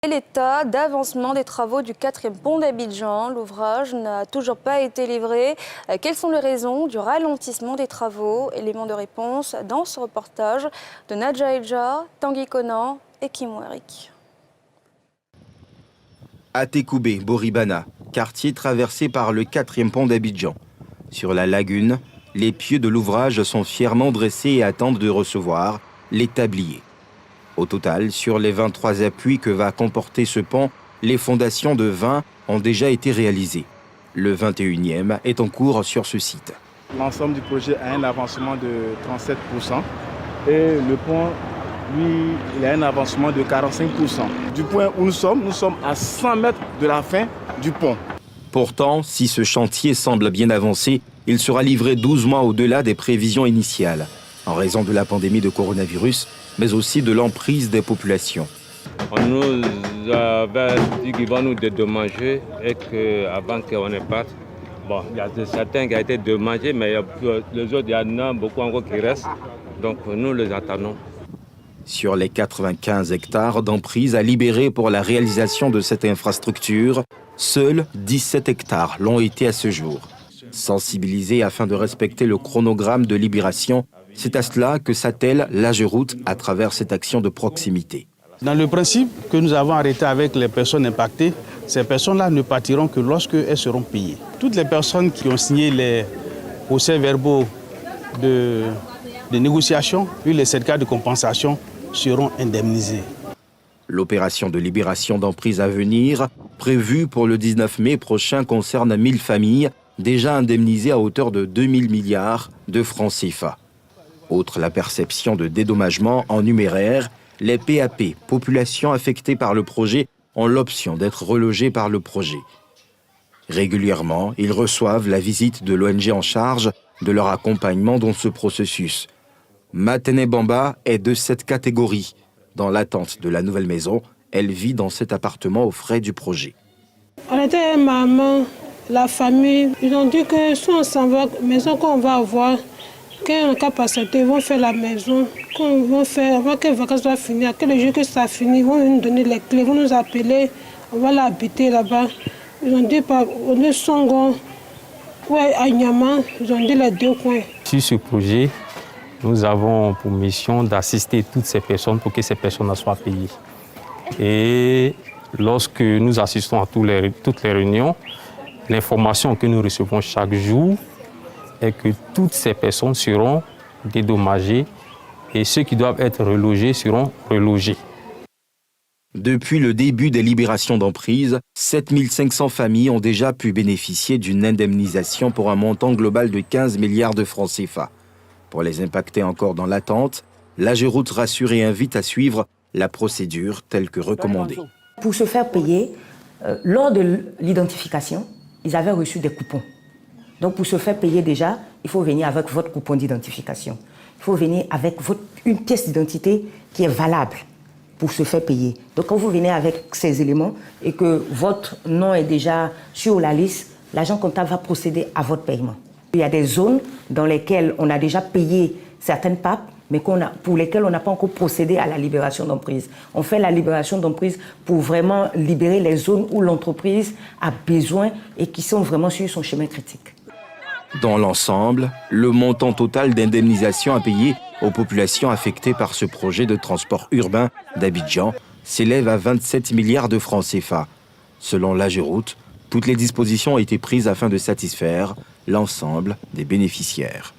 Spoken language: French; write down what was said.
Et l'état d'avancement des travaux du 4e pont d'Abidjan, l'ouvrage n'a toujours pas été livré. Quelles sont les raisons du ralentissement des travaux? Éléments de réponse dans ce reportage de Nadja Eja, Tanguy Conan et Kim Werik. À Tekoubé, Boribana, quartier traversé par le 4e pont d'Abidjan. Sur la lagune, les pieux de l'ouvrage sont fièrement dressés et attendent de recevoir les tabliers. Au total, sur les 23 appuis que va comporter ce pont, les fondations de 20 ont déjà été réalisées. Le 21e est en cours sur ce site. L'ensemble du projet a un avancement de 37% et le pont, lui, il a un avancement de 45%. Du point où nous sommes à 100 mètres de la fin du pont. Pourtant, si ce chantier semble bien avancé, il sera livré 12 mois au-delà des prévisions initiales, en raison de la pandémie de coronavirus, mais aussi de l'emprise des populations. On nous avait dit qu'ils vont nous dédommager et qu'avant qu'on ne parte, bon, il y a certains qui ont été dédommagés, mais les autres, il y en a beaucoup encore qui restent. Donc nous les attendons. Sur les 95 hectares d'emprise à libérer pour la réalisation de cette infrastructure, seuls 17 hectares l'ont été à ce jour. Sensibilisés afin de respecter le chronogramme de libération, c'est à cela que s'attelle l'AGEROUTE à travers cette action de proximité. Dans le principe que nous avons arrêté avec les personnes impactées, ces personnes-là ne partiront que lorsqu'elles seront payées. Toutes les personnes qui ont signé les procès-verbaux de négociation, puis les certificats de compensation seront indemnisées. L'opération de libération d'emprise à venir, prévue pour le 19 mai prochain, concerne 1000 familles déjà indemnisées à hauteur de 2000 milliards de francs CFA. Outre la perception de dédommagement en numéraire, les PAP, populations affectées par le projet, ont l'option d'être relogées par le projet. Régulièrement, ils reçoivent la visite de l'ONG en charge de leur accompagnement dans ce processus. Matene Bamba est de cette catégorie. Dans l'attente de la nouvelle maison, elle vit dans cet appartement aux frais du projet. On était maman, la famille, ils ont dit que si on s'en va, la maison qu'on va avoir, quand on n'a pas accepté, ils vont faire la maison, qu'on va faire, avant que les vacances soient finies, que le jour que ça finit, ils vont nous donner les clés, ils vont nous appeler, on va l'habiter là-bas. Ils ont dit, on est Songo, ouais, à Nyama, ils ont dit les deux coins. Sur ce projet, nous avons pour mission d'assister toutes ces personnes pour que ces personnes soient payées. Et lorsque nous assistons à toutes les réunions, l'information que nous recevons chaque jour est que toutes ces personnes seront dédommagées et ceux qui doivent être relogés seront relogés. Depuis le début des libérations d'emprise, 7500 familles ont déjà pu bénéficier d'une indemnisation pour un montant global de 15 milliards de francs CFA. Pour les impactés encore dans l'attente, l'AGEROUTE rassure et invite à suivre la procédure telle que recommandée. Pour se faire payer, lors de l'identification, ils avaient reçu des coupons. Donc pour se faire payer déjà, il faut venir avec votre coupon d'identification. Il faut venir avec une pièce d'identité qui est valable pour se faire payer. Donc quand vous venez avec ces éléments et que votre nom est déjà sur la liste, l'agent comptable va procéder à votre paiement. Il y a des zones dans lesquelles on a déjà payé certaines PAP, mais pour lesquelles on n'a pas encore procédé à la libération d'emprise. On fait la libération d'emprise pour vraiment libérer les zones où l'entreprise a besoin et qui sont vraiment sur son chemin critique. Dans l'ensemble, le montant total d'indemnisation à payer aux populations affectées par ce projet de transport urbain d'Abidjan s'élève à 27 milliards de francs CFA. Selon l'AGEROUTE, toutes les dispositions ont été prises afin de satisfaire l'ensemble des bénéficiaires.